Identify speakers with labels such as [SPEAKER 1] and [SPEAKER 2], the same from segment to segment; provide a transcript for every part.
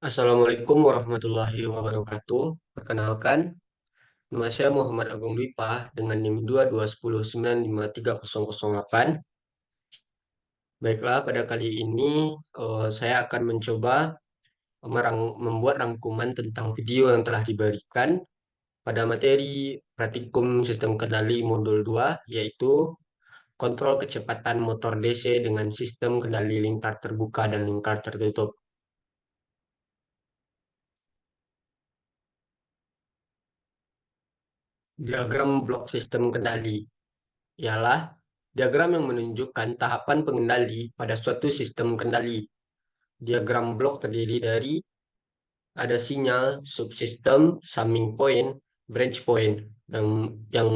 [SPEAKER 1] Assalamualaikum warahmatullahi wabarakatuh. Perkenalkan, nama saya Muhammad Agung Bipah dengan NIM 221095308. Baiklah, pada kali ini saya akan mencoba membuat rangkuman tentang video yang telah diberikan pada materi Praktikum Sistem Kendali Modul 2, yaitu kontrol kecepatan motor DC dengan sistem kendali lingkar terbuka dan lingkar tertutup. Diagram blok sistem kendali ialah diagram yang menunjukkan tahapan pengendali pada suatu sistem kendali. Diagram blok terdiri dari ada sinyal, subsistem, summing point, branch point. Yang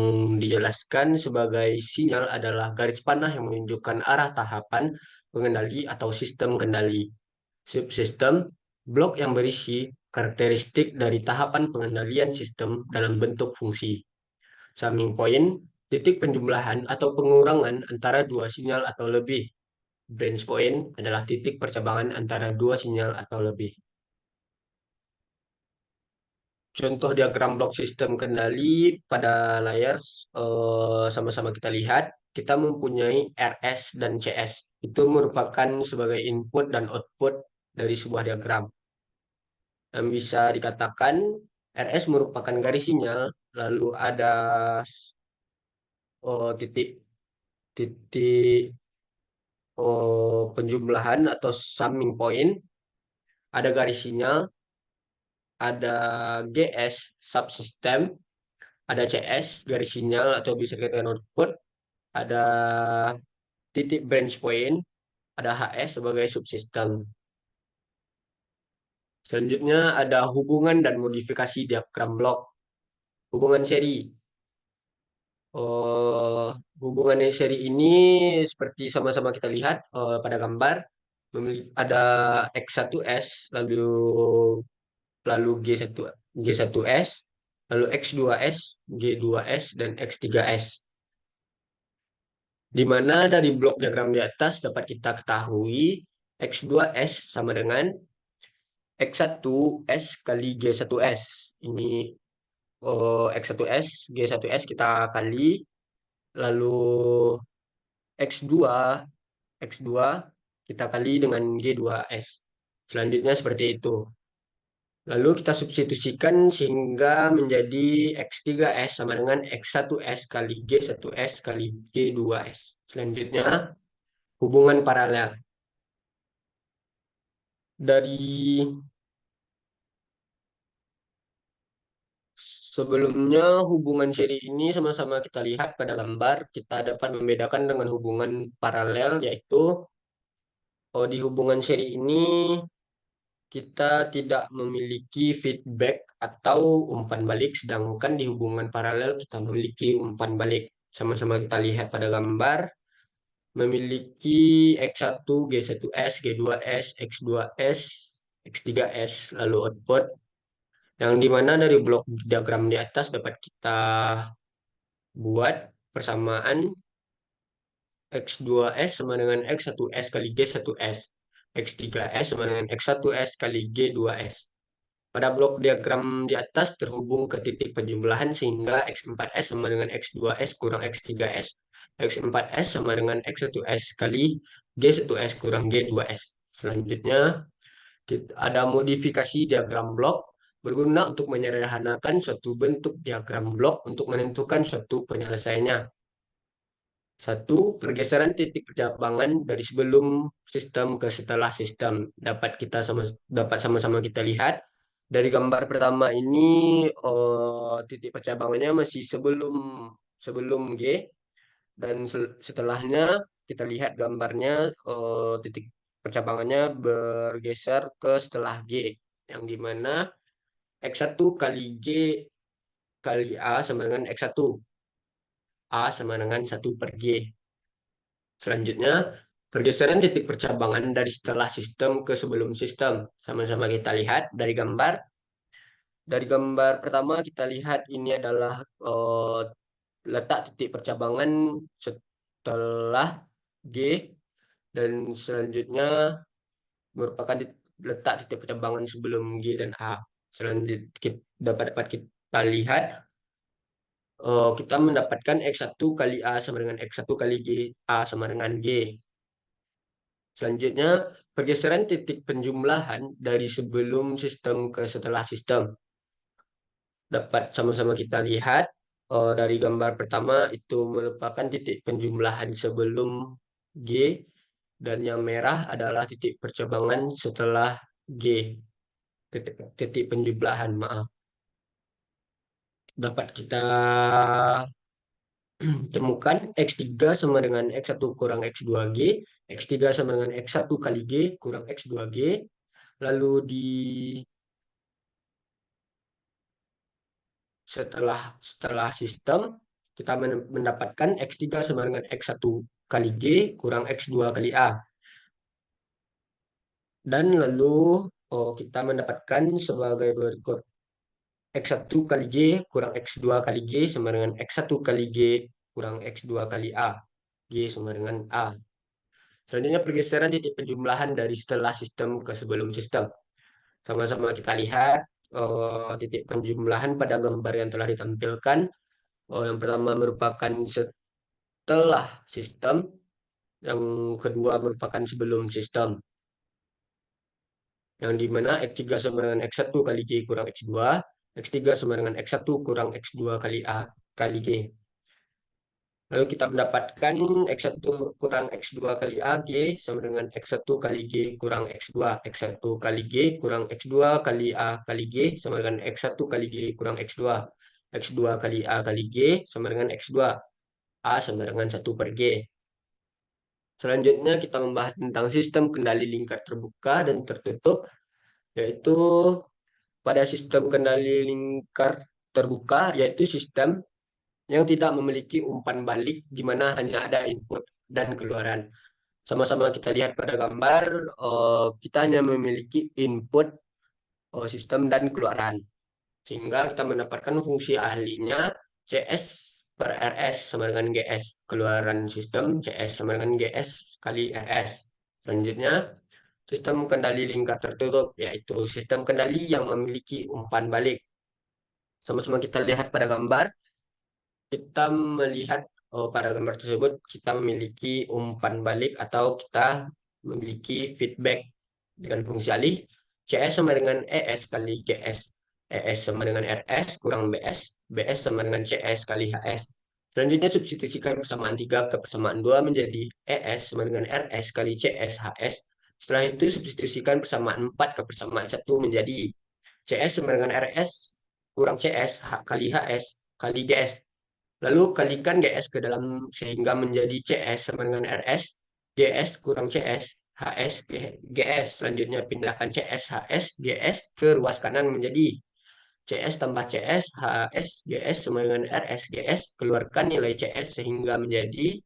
[SPEAKER 1] dijelaskan sebagai sinyal adalah garis panah yang menunjukkan arah tahapan pengendali atau sistem kendali. Subsistem, blok yang berisi karakteristik dari tahapan pengendalian sistem dalam bentuk fungsi. Summing point, titik penjumlahan atau pengurangan antara dua sinyal atau lebih. Branch point adalah titik percabangan antara dua sinyal atau lebih. Contoh diagram blok sistem kendali pada layar sama-sama kita lihat, kita mempunyai RS dan CS. Itu merupakan sebagai input dan output dari sebuah diagram. Yang bisa dikatakan RS merupakan garis sinyal, lalu ada titik titik penjumlahan atau summing point, ada garis sinyal, ada GS subsystem, ada CS garis sinyal atau bisa dikatakan output, ada titik branch point, ada HS sebagai subsystem. Selanjutnya ada hubungan dan modifikasi diagram blok. Hubungan seri. Eh, Hubungan seri ini seperti sama-sama kita lihat pada gambar, ada X1S, lalu G1S, lalu X2S, G2S, dan X3S. Di mana dari blok diagram di atas dapat kita ketahui X2S sama dengan X1S kali G1S. Ini X1S, G1S kita kali, lalu X2, X2 kita kali dengan G2S. Selanjutnya seperti itu. Lalu kita substitusikan sehingga menjadi X3S sama dengan X1S kali G1S kali G2S. Selanjutnya, hubungan paralel. Dari sebelumnya, hubungan seri ini sama-sama kita lihat pada gambar. Kita dapat membedakan dengan hubungan paralel, yaitu di hubungan seri ini kita tidak memiliki feedback atau umpan balik, sedangkan di hubungan paralel kita memiliki umpan balik. Sama-sama kita lihat pada gambar, memiliki X1, G1S, G2S, X2S, X3S, lalu output, yang dimana dari blok diagram di atas dapat kita buat persamaan X2S sama dengan X1S kali G1S, X3S sama dengan X1S kali G2S. Pada blok diagram di atas terhubung ke titik penjumlahan sehingga X4S sama dengan X2S kurang X3S. X4S sama dengan X1S kali G1S kurang G2S. Selanjutnya, ada modifikasi diagram blok berguna untuk menyederhanakan suatu bentuk diagram blok untuk menentukan suatu penyelesaiannya. Satu, pergeseran titik percabangan dari sebelum sistem ke setelah sistem dapat sama-sama kita lihat. Dari gambar pertama ini titik percabangannya masih sebelum sebelum G, dan setelahnya kita lihat gambarnya titik percabangannya bergeser ke setelah G, yang dimana X1 kali G kali A sama dengan X1. A sama dengan 1/G. Selanjutnya, pergeseran titik percabangan dari setelah sistem ke sebelum sistem. Sama-sama kita lihat dari gambar. Dari gambar pertama kita lihat ini adalah letak titik percabangan setelah G, dan selanjutnya merupakan letak titik pertambangan sebelum G dan A. Selanjutnya dapat kita lihat kita mendapatkan X1 kali A sama dengan X1 kali G, A sama dengan G. Selanjutnya, pergeseran titik penjumlahan dari sebelum sistem ke setelah sistem. Dapat sama-sama kita lihat dari gambar pertama itu merupakan titik penjumlahan sebelum G, dan yang merah adalah titik percabangan setelah G. Titik penjumlahan, maaf. Dapat kita temukan X3 sama dengan X1 kurang X2G, X3 sama dengan X1 kali G kurang X2G, lalu setelah sistem kita mendapatkan X3 sama dengan X1 kali G kurang X2 kali A. Dan lalu kita mendapatkan sebagai berikut X1 kali G kurang X2 kali G sama dengan X1 kali G kurang X2 kali A. G sama dengan A. Selanjutnya pergeseran titik penjumlahan dari setelah sistem ke sebelum sistem. Sama-sama kita lihat titik penjumlahan pada gambar yang telah ditampilkan. Yang pertama merupakan setelah sistem, yang kedua merupakan sebelum sistem. Yang dimana X3 sama dengan X1 kali G kurang X2, X3 sama dengan X1 kurang X2 kali A kali G. Lalu kita mendapatkan X1 kurang X2 kali A, G sama dengan X1 kali G kurang X2. X1 kali G kurang X2 kali A kali G sama dengan X1 kali G kurang X2. X2 kali A kali G sama dengan X2. A sama dengan 1 per G. Selanjutnya kita membahas tentang sistem kendali lingkar terbuka dan tertutup, yaitu pada sistem kendali lingkar terbuka, yaitu sistem yang tidak memiliki umpan balik di mana hanya ada input dan keluaran. Sama-sama kita lihat pada gambar, kita hanya memiliki input sistem dan keluaran. Sehingga kita mendapatkan fungsi ahlinya CS per RS sama dengan GS. Keluaran sistem CS sama dengan GS kali RS. Selanjutnya, sistem kendali lingkar tertutup, yaitu sistem kendali yang memiliki umpan balik. Sama-sama kita lihat pada gambar, kita melihat pada gambar tersebut kita memiliki umpan balik atau kita memiliki feedback dengan fungsi alih CS sama dengan ES kali GS. ES sama dengan RS kurang BS. BS sama dengan CS kali HS. Selanjutnya substitusikan persamaan 3 ke persamaan 2 menjadi ES sama dengan RS kali CS HS. Setelah itu substitusikan persamaan 4 ke persamaan 1 menjadi CS sama dengan RS kurang CS kali HS kali GS. Lalu kalikan GS ke dalam sehingga menjadi CS sama dengan RS, GS kurang CS, HS, GS. Selanjutnya pindahkan CS, HS, GS ke ruas kanan menjadi CS tambah CS, HS, GS sama dengan RS, GS. Keluarkan nilai CS sehingga menjadi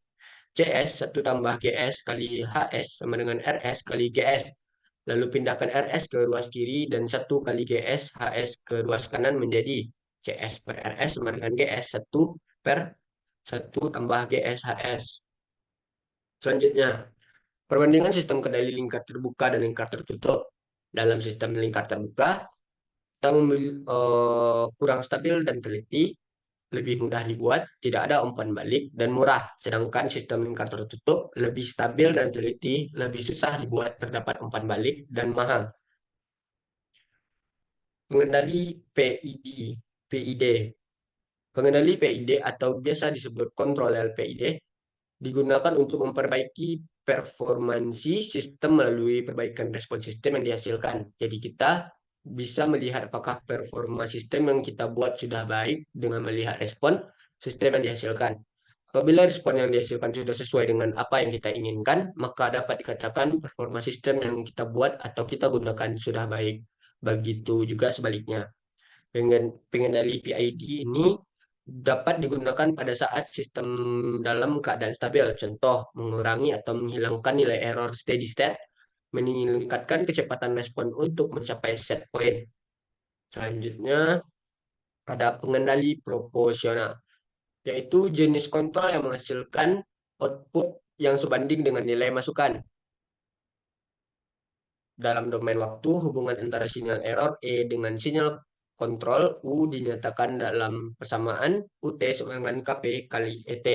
[SPEAKER 1] CS 1 tambah GS kali HS sama dengan RS kali GS. Lalu pindahkan RS ke ruas kiri dan 1 kali GS, HS ke ruas kanan menjadi CS per RS sama dengan GS 1 per 1 tambah GSHS. Selanjutnya, perbandingan sistem kendali lingkar terbuka dan lingkar tertutup. Dalam sistem lingkar terbuka, kita kurang stabil dan teliti, lebih mudah dibuat, tidak ada umpan balik, dan murah. Sedangkan sistem lingkar tertutup lebih stabil dan teliti, lebih susah dibuat, terdapat umpan balik, dan mahal. Pengendali PID, PID. Pengendali PID atau biasa disebut kontroler PID digunakan untuk memperbaiki performansi sistem melalui perbaikan respon sistem yang dihasilkan. Jadi kita bisa melihat apakah performa sistem yang kita buat sudah baik dengan melihat respon sistem yang dihasilkan. Apabila respon yang dihasilkan sudah sesuai dengan apa yang kita inginkan, maka dapat dikatakan performa sistem yang kita buat atau kita gunakan sudah baik. Begitu juga sebaliknya. Pengendali PID ini dapat digunakan pada saat sistem dalam keadaan stabil. Contoh, mengurangi atau menghilangkan nilai error steady state, meningkatkan kecepatan respon untuk mencapai set point. Selanjutnya, ada pengendali proporsional, yaitu jenis kontrol yang menghasilkan output yang sebanding dengan nilai masukan. Dalam domain waktu, hubungan antara sinyal error E dengan sinyal kontrol U dinyatakan dalam persamaan UT sama dengan KP kali ET.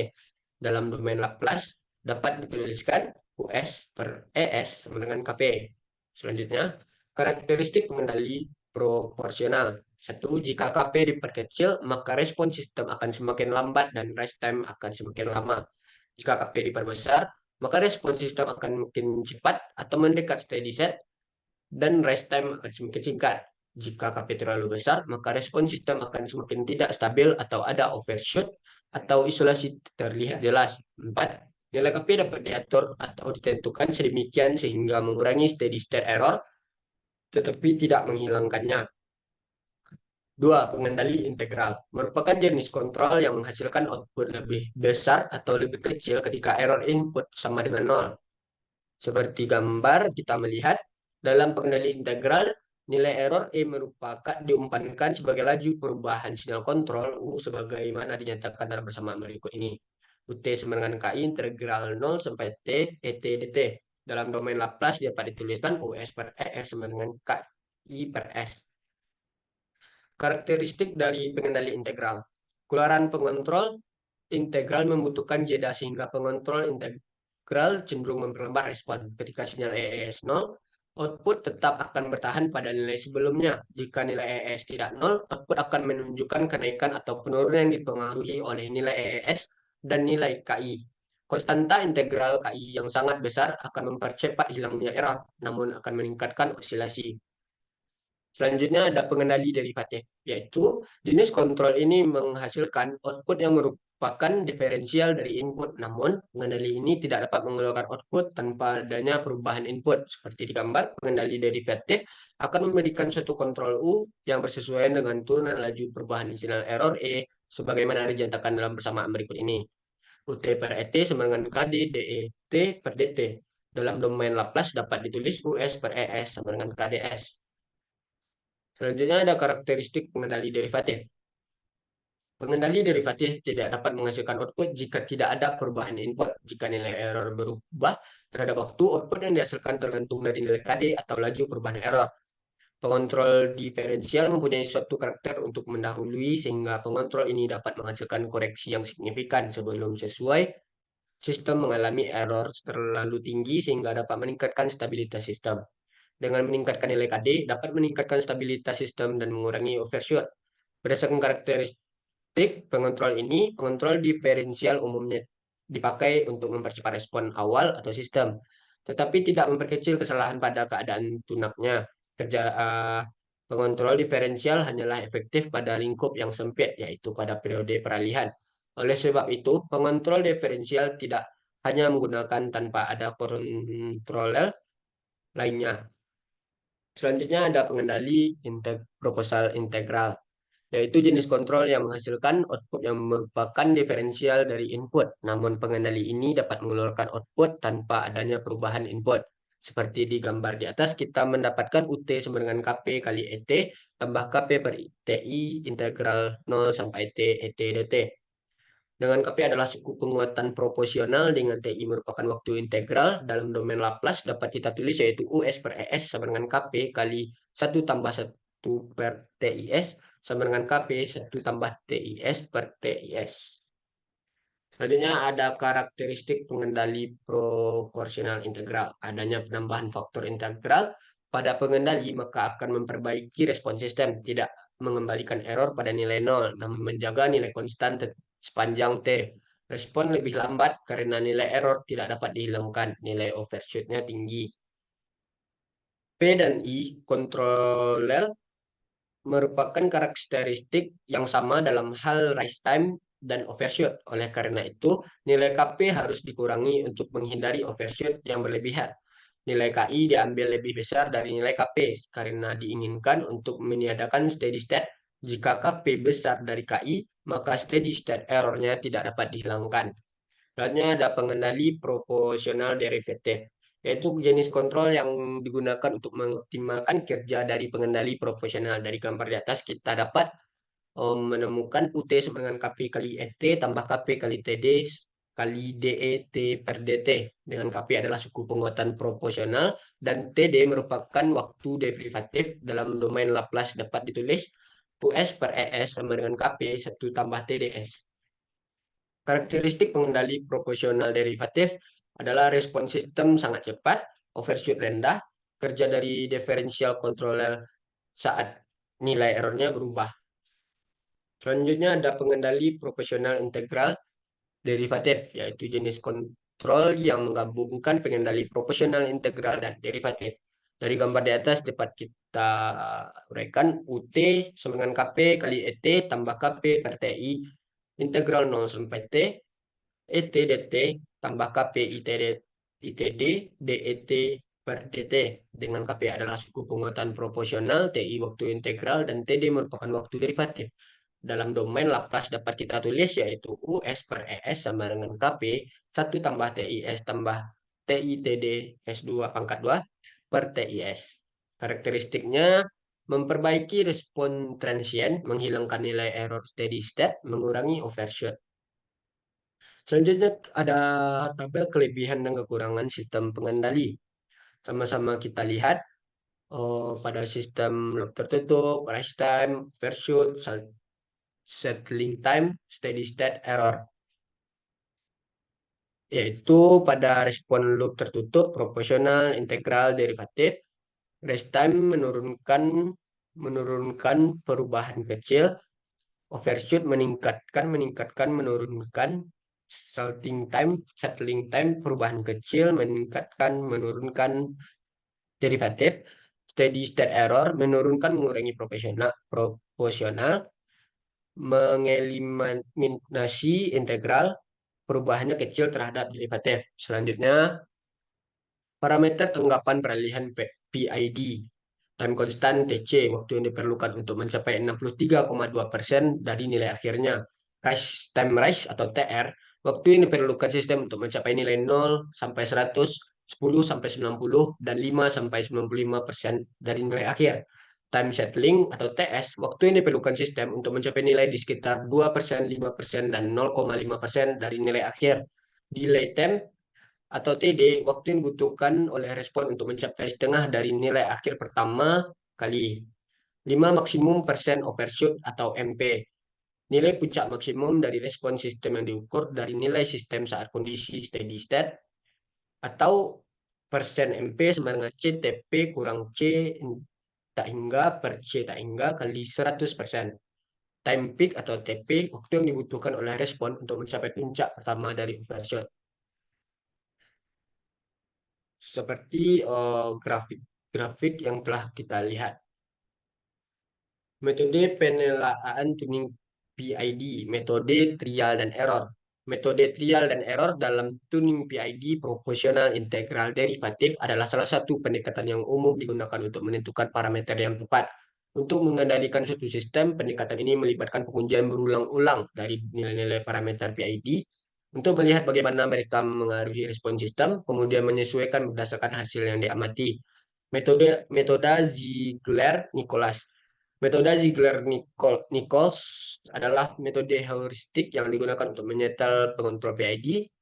[SPEAKER 1] Dalam domain Laplace dapat dituliskan US per ES sama dengan KP. Selanjutnya, karakteristik pengendali proporsional. Satu, jika KP diperkecil, maka respon sistem akan semakin lambat dan rest time akan semakin lama. Jika KP diperbesar, maka respon sistem akan makin cepat atau mendekat steady state dan rest time akan semakin singkat. Jika KP terlalu besar, maka respon sistem akan semakin tidak stabil atau ada overshoot atau isolasi terlihat jelas. 4. Nilai KP dapat diatur atau ditentukan sedemikian sehingga mengurangi steady state error tetapi tidak menghilangkannya. 2. Pengendali integral merupakan jenis kontrol yang menghasilkan output lebih besar atau lebih kecil ketika error input sama dengan 0. Seperti gambar kita melihat, dalam pengendali integral, nilai error E merupakan diumpankan sebagai laju perubahan sinyal kontrol U sebagaimana dinyatakan dalam persamaan berikut ini. UT sama dengan KI integral 0 sampai T ET dt. Dalam domain Laplace dapat dituliskan US per ES sama dengan KI per S. Karakteristik dari pengendali integral. Keluaran pengontrol integral membutuhkan jeda sehingga pengontrol integral cenderung memperlambat respon. Ketika sinyal ES 0, output tetap akan bertahan pada nilai sebelumnya. Jika nilai ES tidak 0, output akan menunjukkan kenaikan atau penurunan yang dipengaruhi oleh nilai ES dan nilai KI. Konstanta integral KI yang sangat besar akan mempercepat hilangnya error, namun akan meningkatkan osilasi. Selanjutnya ada pengendali derivatif, yaitu jenis kontrol ini menghasilkan output yang merupakan diferensial dari input. Namun, pengendali ini tidak dapat mengeluarkan output tanpa adanya perubahan input. Seperti di gambar, pengendali derivatif akan memberikan suatu kontrol U yang bersesuaian dengan turunan laju perubahan sinyal error E sebagaimana dinyatakan dalam persamaan berikut ini. UT per ET sama dengan KD DET per DT. Dalam domain Laplace dapat ditulis US per ES sama dengan KDS. Selanjutnya ada karakteristik pengendali derivatif. Pengendali derivatif tidak dapat menghasilkan output jika tidak ada perubahan input. Jika nilai error berubah terhadap waktu, output yang dihasilkan tergantung dari nilai KD atau laju perubahan error. Pengontrol diferensial mempunyai suatu karakter untuk mendahului sehingga pengontrol ini dapat menghasilkan koreksi yang signifikan sebelum sesuai. Sistem mengalami error terlalu tinggi sehingga dapat meningkatkan stabilitas sistem. Dengan meningkatkan nilai KD, dapat meningkatkan stabilitas sistem dan mengurangi overshoot. Berdasarkan karakteristik pengontrol ini, pengontrol diferensial umumnya dipakai untuk mempercepat respon awal atau sistem, tetapi tidak memperkecil kesalahan pada keadaan tunaknya. Kerja pengontrol diferensial hanyalah efektif pada lingkup yang sempit, yaitu pada periode peralihan. Oleh sebab itu, pengontrol diferensial tidak hanya menggunakan tanpa ada kontroler lainnya. Selanjutnya ada pengendali proposal integral, yaitu jenis kontrol yang menghasilkan output yang merupakan diferensial dari input. Namun pengendali ini dapat mengeluarkan output tanpa adanya perubahan input. Seperti di gambar di atas, kita mendapatkan UT sama dengan KP kali ET tambah KP per TI integral 0 sampai T ET dt. Dengan KP adalah suku penguatan proporsional dengan TI merupakan waktu integral. Dalam domain Laplace dapat kita tulis yaitu US per ES sama dengan KP kali 1 tambah 1 per TIS sama dengan KP 1 tambah TIS per TIS. Selanjutnya ada karakteristik pengendali proporsional integral. Adanya penambahan faktor integral pada pengendali maka akan memperbaiki respon sistem, tidak mengembalikan error pada nilai 0, namun menjaga nilai konstan sepanjang T. Respon lebih lambat karena nilai error tidak dapat dihilangkan, nilai overshoot-nya tinggi. P dan I, kontroler, merupakan karakteristik yang sama dalam hal rise time dan overshoot. Oleh karena itu, nilai KP harus dikurangi untuk menghindari overshoot yang berlebihan. Nilai KI diambil lebih besar dari nilai KP karena diinginkan untuk meniadakan steady state. Jika KP besar dari KI, maka steady state error-nya tidak dapat dihilangkan. Selanjutnya ada pengendali proporsional derivatif, yaitu jenis kontrol yang digunakan untuk mengoptimalkan kerja dari pengendali proporsional. Dari gambar di atas kita dapat menemukan UT sama dengan KP kali ET tambah KP kali TD kali DET per DT, dengan KP adalah suku penguatan proporsional, dan TD merupakan waktu derivatif dalam domain Laplace dapat ditulis US per ES sama dengan KP 1 tambah TDS. Karakteristik pengendali proporsional derivatif adalah respons sistem sangat cepat, overshoot rendah, kerja dari differential controller saat nilai errornya berubah. Selanjutnya ada pengendali proporsional integral derivatif, yaitu jenis kontrol yang menggabungkan pengendali proporsional integral dan derivatif. Dari gambar di atas dapat kita uraikan UT sama dengan KP kali ET tambah KP per TI integral 0 sampai T, ET DT tambah KP ITD DET per DT, dengan KP adalah suku penguatan proporsional, TI waktu integral, dan TD merupakan waktu derivatif. Dalam domain Laplace dapat kita tulis yaitu US per ES sama dengan KP 1 tambah TIS tambah TITD S2 pangkat 2 per TIS. Karakteristiknya memperbaiki respon transient, menghilangkan nilai error steady state, mengurangi overshoot. Selanjutnya ada tabel kelebihan dan kekurangan sistem pengendali. Sama-sama kita lihat pada sistem loop tertutup, rise time, overshoot, settling time, steady state error. Yaitu pada respon loop tertutup, proporsional, integral, derivatif, rest time menurunkan perubahan kecil, overshoot meningkatkan, menurunkan, settling time perubahan kecil, menurunkan derivatif, steady state error mengurangi proporsional, mengeliminasi integral, perubahannya kecil terhadap derivatif. Selanjutnya, parameter tanggapan peralihan PID, time constant TC, waktu yang diperlukan untuk mencapai 63,2% dari nilai akhirnya. Time rise atau TR, waktu yang diperlukan sistem untuk mencapai nilai 0 sampai 100, 10 sampai 90, dan 5 sampai 95% dari nilai akhir. Time settling atau TS, waktu yang diperlukan sistem untuk mencapai nilai di sekitar 2%, 5%, dan 0,5% dari nilai akhir. Delay time atau TD, waktu yang dibutuhkan oleh respon untuk mencapai setengah dari nilai akhir pertama kali 5 maksimum persen overshoot atau MP. Nilai puncak maksimum dari respon sistem yang diukur dari nilai sistem saat kondisi steady state, atau persen MP sama dengan CTP kurang C tak hingga per C tak hingga kali 100%. Time peak atau TP, waktu yang dibutuhkan oleh respon untuk mencapai puncak pertama dari overshoot. Seperti grafik yang telah kita lihat. Metode penilaian tuning PID, metode trial dan error. Metode trial dan error dalam tuning PID proporsional integral derivatif adalah salah satu pendekatan yang umum digunakan untuk menentukan parameter yang tepat. Untuk mengendalikan suatu sistem, pendekatan ini melibatkan pengujian berulang-ulang dari nilai-nilai parameter PID untuk melihat bagaimana mereka mengaruhi respon sistem, kemudian menyesuaikan berdasarkan hasil yang diamati. Metode Ziegler-Nichols. Metode Ziegler-Nichols adalah metode heuristik yang digunakan untuk menyetel pengontrol PID.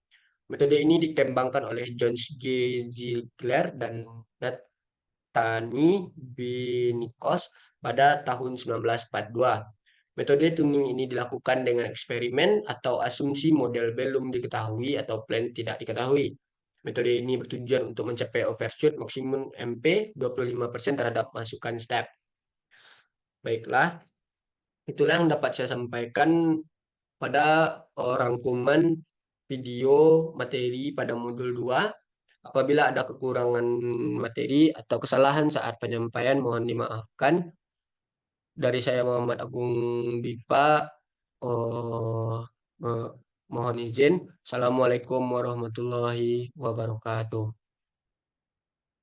[SPEAKER 1] Metode ini dikembangkan oleh John G. Ziegler dan Nathaniel B. Nichols pada tahun 1942. Metode tuning ini dilakukan dengan eksperimen atau asumsi model belum diketahui atau plan tidak diketahui. Metode ini bertujuan untuk mencapai overshoot maksimum MP 25% terhadap masukan step. Baiklah, itulah yang dapat saya sampaikan pada rangkuman video materi pada modul 2. Apabila ada kekurangan materi atau kesalahan saat penyampaian, mohon dimaafkan. Dari saya Muhammad Agung Dipa, oh, mohon izin. Assalamualaikum warahmatullahi wabarakatuh.